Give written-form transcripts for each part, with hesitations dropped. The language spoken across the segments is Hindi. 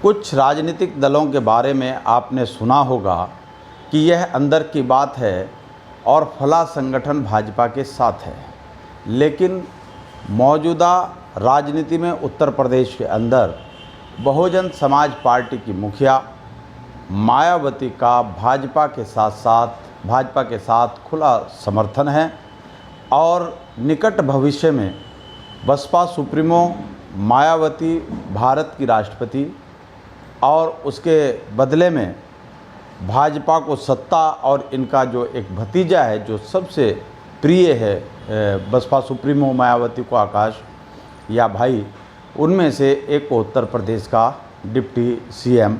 कुछ राजनीतिक दलों के बारे में आपने सुना होगा कि यह अंदर की बात है और फला संगठन भाजपा के साथ है, लेकिन मौजूदा राजनीति में उत्तर प्रदेश के अंदर बहुजन समाज पार्टी की मुखिया मायावती का भाजपा के साथ खुला समर्थन है और निकट भविष्य में बसपा सुप्रीमो मायावती भारत की राष्ट्रपति और उसके बदले में भाजपा को सत्ता और इनका जो एक भतीजा है जो सबसे प्रिय है बसपा सुप्रीमो मायावती को आकाश या भाई, उनमें से एक को उत्तर प्रदेश का डिप्टी सीएम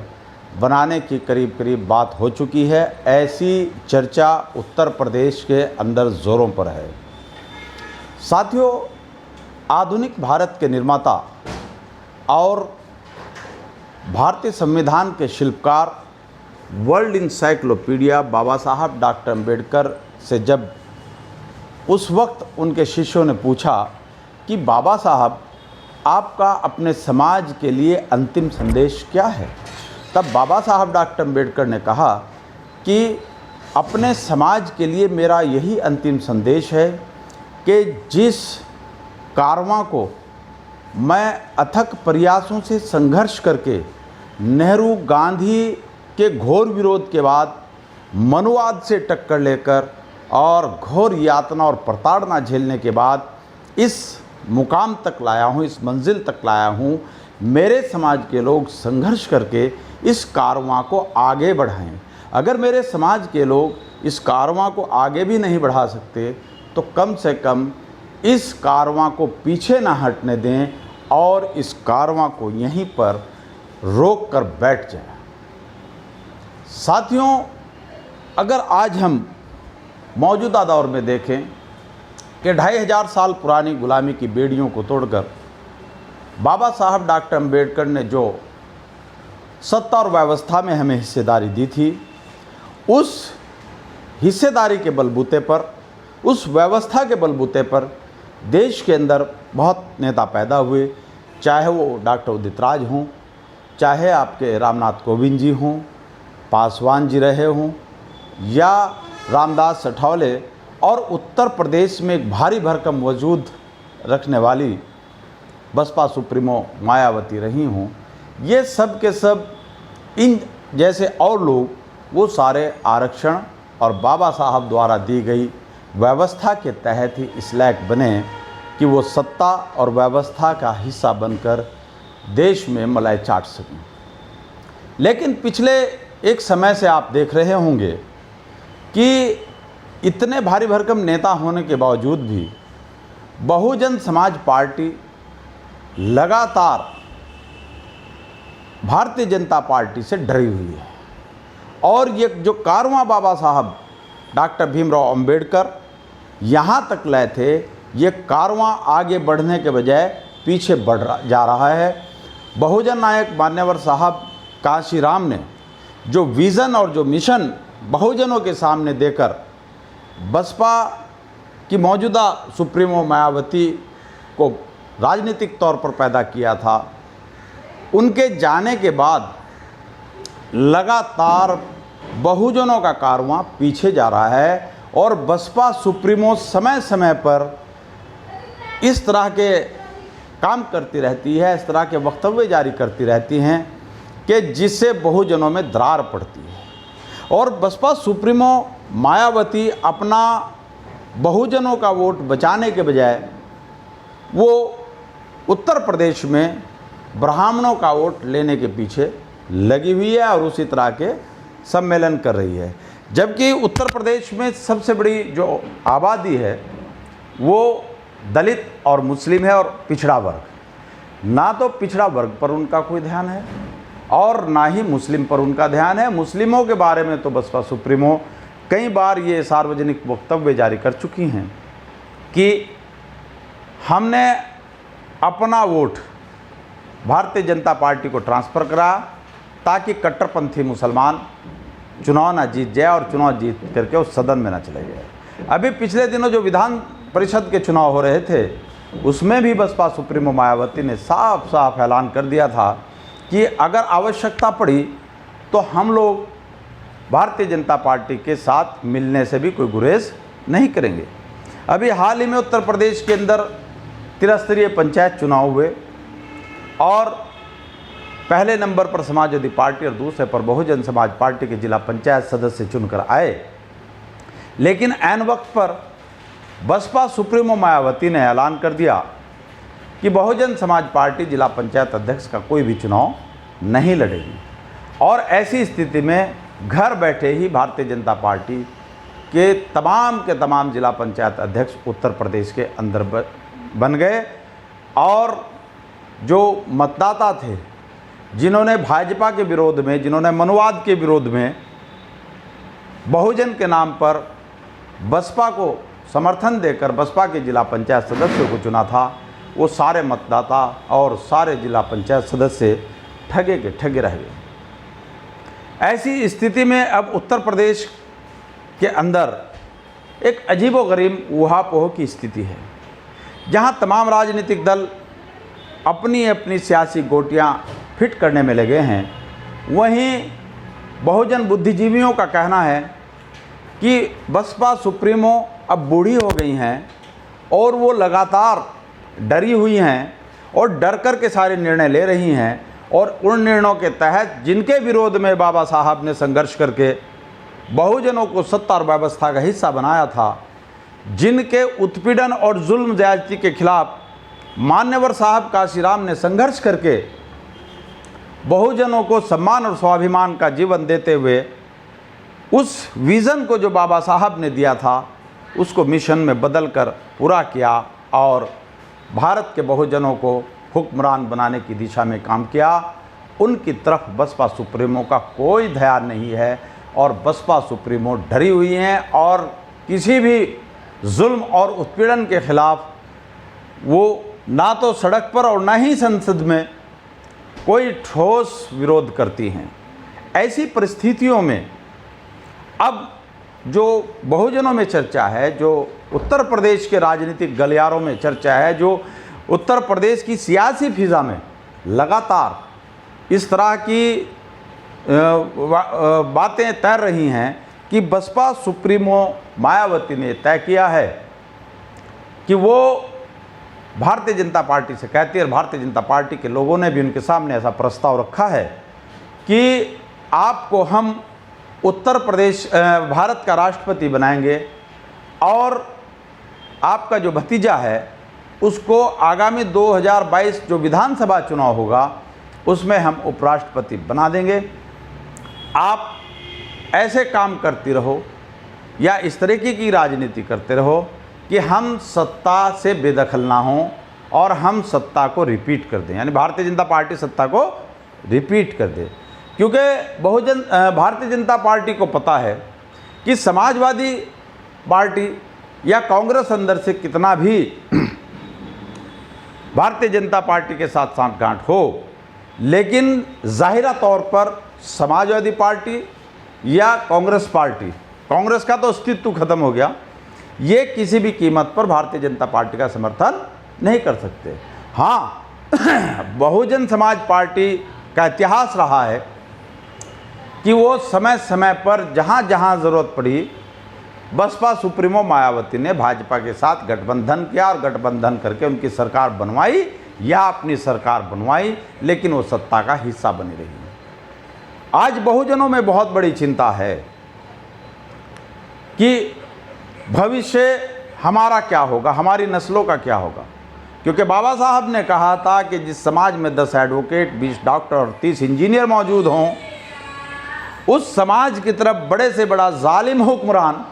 बनाने की करीब बात हो चुकी है। ऐसी चर्चा उत्तर प्रदेश के अंदर ज़ोरों पर है। साथियों, आधुनिक भारत के निर्माता और भारतीय संविधान के शिल्पकार, वर्ल्ड इंसाइक्लोपीडिया बाबा साहब डॉक्टर अम्बेडकर से जब उस वक्त उनके शिष्यों ने पूछा कि बाबा साहब, आपका अपने समाज के लिए अंतिम संदेश क्या है, तब बाबा साहब डॉक्टर अम्बेडकर ने कहा कि अपने समाज के लिए मेरा यही अंतिम संदेश है कि जिस कारवां को मैं अथक प्रयासों से संघर्ष करके नेहरू गांधी के घोर विरोध के बाद मनुवाद से टक्कर लेकर और घोर यातना और प्रताड़ना झेलने के बाद इस मुकाम तक लाया हूँ, इस मंजिल तक लाया हूँ, मेरे समाज के लोग संघर्ष करके इस कारवां को आगे बढ़ाएं। अगर मेरे समाज के लोग इस कारवां को आगे भी नहीं बढ़ा सकते तो कम से कम इस कारवां को पीछे ना हटने दें और इस कारवां को यहीं पर रोक कर बैठ जाए। साथियों, अगर आज हम मौजूदा दौर में देखें कि 2500 साल पुरानी गुलामी की बेड़ियों को तोड़कर बाबा साहब डॉक्टर अम्बेडकर ने जो सत्ता और व्यवस्था में हमें हिस्सेदारी दी थी, उस हिस्सेदारी के बलबूते पर, उस व्यवस्था के बलबूते पर देश के अंदर बहुत नेता पैदा हुए, चाहे वो डॉक्टर उदित राज हों, चाहे आपके रामनाथ कोविंद जी हों, पासवान जी रहे हों, या रामदास अठावले और उत्तर प्रदेश में एक भारी भरकम वजूद रखने वाली बसपा सुप्रीमो मायावती रही हों। ये सब के सब इन जैसे और लोग वो सारे आरक्षण और बाबा साहब द्वारा दी गई व्यवस्था के तहत ही इस लायक बने कि वो सत्ता और व्यवस्था का हिस्सा बनकर देश में मलाई चाट सकें। लेकिन पिछले एक समय से आप देख रहे होंगे कि इतने भारी भरकम नेता होने के बावजूद भी बहुजन समाज पार्टी लगातार भारतीय जनता पार्टी से डरी हुई है और ये जो कारवां बाबा साहब डॉक्टर भीमराव अंबेडकर यहाँ तक लाए थे, ये कारवां आगे बढ़ने के बजाय पीछे जा रहा है। बहुजन नायक मान्यवर साहब कांशीराम ने जो विज़न और जो मिशन बहुजनों के सामने देकर बसपा की मौजूदा सुप्रीमो मायावती को राजनीतिक तौर पर पैदा किया था, उनके जाने के बाद लगातार बहुजनों का कारवां पीछे जा रहा है और बसपा सुप्रीमो समय समय पर इस तरह के काम करती रहती है, इस तरह के वक्तव्य जारी करती रहती हैं कि जिससे बहुजनों में दरार पड़ती है। और बसपा सुप्रीमो मायावती अपना बहुजनों का वोट बचाने के बजाय वो उत्तर प्रदेश में ब्राह्मणों का वोट लेने के पीछे लगी हुई है और उसी तरह के सम्मेलन कर रही है। जबकि उत्तर प्रदेश में सबसे बड़ी जो आबादी है वो दलित और मुस्लिम है और पिछड़ा वर्ग। ना तो पिछड़ा वर्ग पर उनका कोई ध्यान है और ना ही मुस्लिम पर उनका ध्यान है। मुस्लिमों के बारे में तो बसपा सुप्रीमो कई बार ये सार्वजनिक वक्तव्य जारी कर चुकी हैं कि हमने अपना वोट भारतीय जनता पार्टी को ट्रांसफ़र करा ताकि कट्टरपंथी मुसलमान चुनाव ना जीत जाए और चुनाव जीत करके उस सदन में ना चले जाए। अभी पिछले दिनों जो विधान परिषद के चुनाव हो रहे थे उसमें भी बसपा सुप्रीमो मायावती ने साफ साफ ऐलान कर दिया था कि अगर आवश्यकता पड़ी तो हम लोग भारतीय जनता पार्टी के साथ मिलने से भी कोई गुरेज नहीं करेंगे। अभी हाल ही में उत्तर प्रदेश के अंदर त्रिस्तरीय पंचायत चुनाव हुए और पहले नंबर पर समाजवादी पार्टी और दूसरे पर बहुजन समाज पार्टी के जिला पंचायत सदस्य चुनकर आए। लेकिन ऐन वक्त पर बसपा सुप्रीमो मायावती ने ऐलान कर दिया कि बहुजन समाज पार्टी जिला पंचायत अध्यक्ष का कोई भी चुनाव नहीं लड़ेगी और ऐसी स्थिति में घर बैठे ही भारतीय जनता पार्टी के तमाम जिला पंचायत अध्यक्ष उत्तर प्रदेश के अंदर बन गए और जो मतदाता थे जिन्होंने भाजपा के विरोध में, जिन्होंने मनुवाद के विरोध में बहुजन के नाम पर बसपा को समर्थन देकर बसपा के जिला पंचायत सदस्यों को चुना था, वो सारे मतदाता और सारे जिला पंचायत सदस्य ठगे के ठगे रह गए। ऐसी स्थिति में अब उत्तर प्रदेश के अंदर एक अजीबोगरीब ऊहापोह की स्थिति है, जहां तमाम राजनीतिक दल अपनी अपनी सियासी गोटियां फिट करने में लगे हैं। वहीं बहुजन बुद्धिजीवियों का कहना है कि बसपा सुप्रीमो अब बूढ़ी हो गई हैं और वो लगातार डरी हुई हैं और डर कर के सारे निर्णय ले रही हैं और उन निर्णयों के तहत जिनके विरोध में बाबा साहब ने संघर्ष करके बहुजनों को सत्ता और व्यवस्था का हिस्सा बनाया था, जिनके उत्पीड़न और जुल्म ज्यादती के खिलाफ मान्यवर साहब काशीराम ने संघर्ष करके बहुजनों को सम्मान और स्वाभिमान का जीवन देते हुए उस विज़न को जो बाबा साहब ने दिया था उसको मिशन में बदल कर पूरा किया और भारत के बहुजनों को हुक्मरान बनाने की दिशा में काम किया। उनकी तरफ बसपा सुप्रीमो का कोई ध्यान नहीं है और बसपा सुप्रीमो डरी हुई हैं और किसी भी जुल्म और उत्पीड़न के खिलाफ वो ना तो सड़क पर और ना ही संसद में कोई ठोस विरोध करती हैं। ऐसी परिस्थितियों में अब जो बहुजनों में चर्चा है, जो उत्तर प्रदेश के राजनीतिक गलियारों में चर्चा है, जो उत्तर प्रदेश की सियासी फिज़ा में लगातार इस तरह की बातें तैर रही हैं कि बसपा सुप्रीमो मायावती ने तय किया है कि वो भारतीय जनता पार्टी से कहती है और भारतीय जनता पार्टी के लोगों ने भी उनके सामने ऐसा प्रस्ताव रखा है कि आपको हम उत्तर प्रदेश भारत का राष्ट्रपति बनाएंगे और आपका जो भतीजा है उसको आगामी 2022 जो विधानसभा चुनाव होगा उसमें हम उपराष्ट्रपति बना देंगे। आप ऐसे काम करती रहो या इस तरीके की राजनीति करते रहो कि हम सत्ता से बेदखल ना हों और हम सत्ता को रिपीट कर दें, यानी भारतीय जनता पार्टी सत्ता को रिपीट कर दे। क्योंकि भारतीय जनता पार्टी को पता है कि समाजवादी पार्टी या कांग्रेस अंदर से कितना भी भारतीय जनता पार्टी के साथ सांठगांठ हो, लेकिन ज़ाहिरा तौर पर समाजवादी पार्टी या कांग्रेस पार्टी, कांग्रेस का तो अस्तित्व खत्म हो गया, ये किसी भी कीमत पर भारतीय जनता पार्टी का समर्थन नहीं कर सकते। हाँ, बहुजन समाज पार्टी का इतिहास रहा है कि वो समय समय पर जहाँ जहाँ ज़रूरत पड़ी बसपा सुप्रीमो मायावती ने भाजपा के साथ गठबंधन किया और गठबंधन करके उनकी सरकार बनवाई या अपनी सरकार बनवाई, लेकिन वो सत्ता का हिस्सा बनी रही। आज बहुजनों में बहुत बड़ी चिंता है कि भविष्य हमारा क्या होगा, हमारी नस्लों का क्या होगा। क्योंकि बाबा साहब ने कहा था कि जिस समाज में 10 एडवोकेट, 20 डॉक्टर और 30 इंजीनियर मौजूद हों, उस समाज की तरफ बड़े से बड़ा जालिम हुक्मरान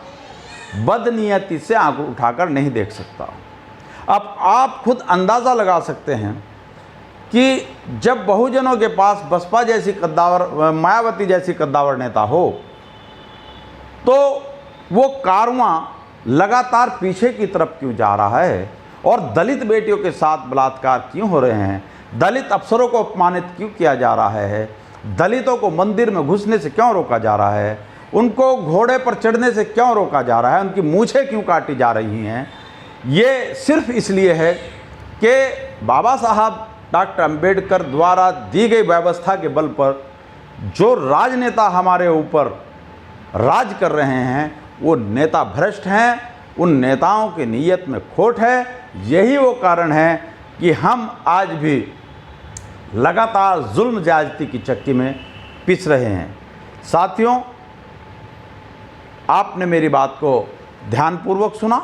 बदनीयती से आंख उठाकर नहीं देख सकता। अब आप खुद अंदाज़ा लगा सकते हैं कि जब बहुजनों के पास बसपा जैसी कद्दावर, मायावती जैसी कद्दावर नेता हो, तो वो कारवां लगातार पीछे की तरफ क्यों जा रहा है और दलित बेटियों के साथ बलात्कार क्यों हो रहे हैं, दलित अफसरों को अपमानित क्यों किया जा रहा है, दलितों को मंदिर में घुसने से क्यों रोका जा रहा है, उनको घोड़े पर चढ़ने से क्यों रोका जा रहा है, उनकी मूछें क्यों काटी जा रही हैं। ये सिर्फ इसलिए है कि बाबा साहब डॉक्टर अंबेडकर द्वारा दी गई व्यवस्था के बल पर जो राजनेता हमारे ऊपर राज कर रहे हैं वो नेता भ्रष्ट हैं, उन नेताओं की नीयत में खोट है। यही वो कारण है कि हम आज भी लगातार जुल्म ज्यादती की चक्की में पिस रहे हैं। साथियों, आपने मेरी बात को ध्यानपूर्वक सुना,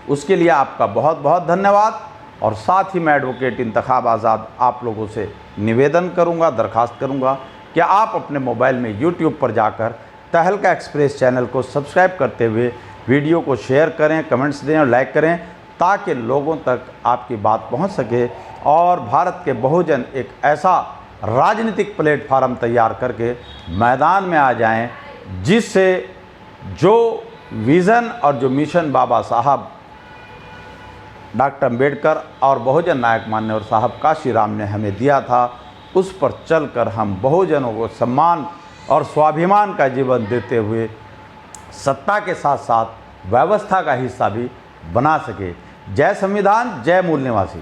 उसके लिए आपका बहुत बहुत धन्यवाद। और साथ ही मैं एडवोकेट इंतखाब आज़ाद आप लोगों से निवेदन करूंगा, दरखास्त करूंगा कि आप अपने मोबाइल में यूट्यूब पर जाकर तहलका एक्सप्रेस चैनल को सब्सक्राइब करते हुए वीडियो को शेयर करें, कमेंट्स दें और लाइक करें, ताकि लोगों तक आपकी बात पहुंच सके और भारत के बहुजन एक ऐसा राजनीतिक प्लेटफार्म तैयार करके मैदान में आ जाएं, जिससे जो विज़न और जो मिशन बाबा साहब डॉक्टर अंबेडकर और बहुजन नायक मान्यवर साहब काशीराम ने हमें दिया था, उस पर चलकर हम बहुजनों को सम्मान और स्वाभिमान का जीवन देते हुए सत्ता के साथ साथ व्यवस्था का हिस्सा भी बना सके। जय संविधान, जय मूल निवासी।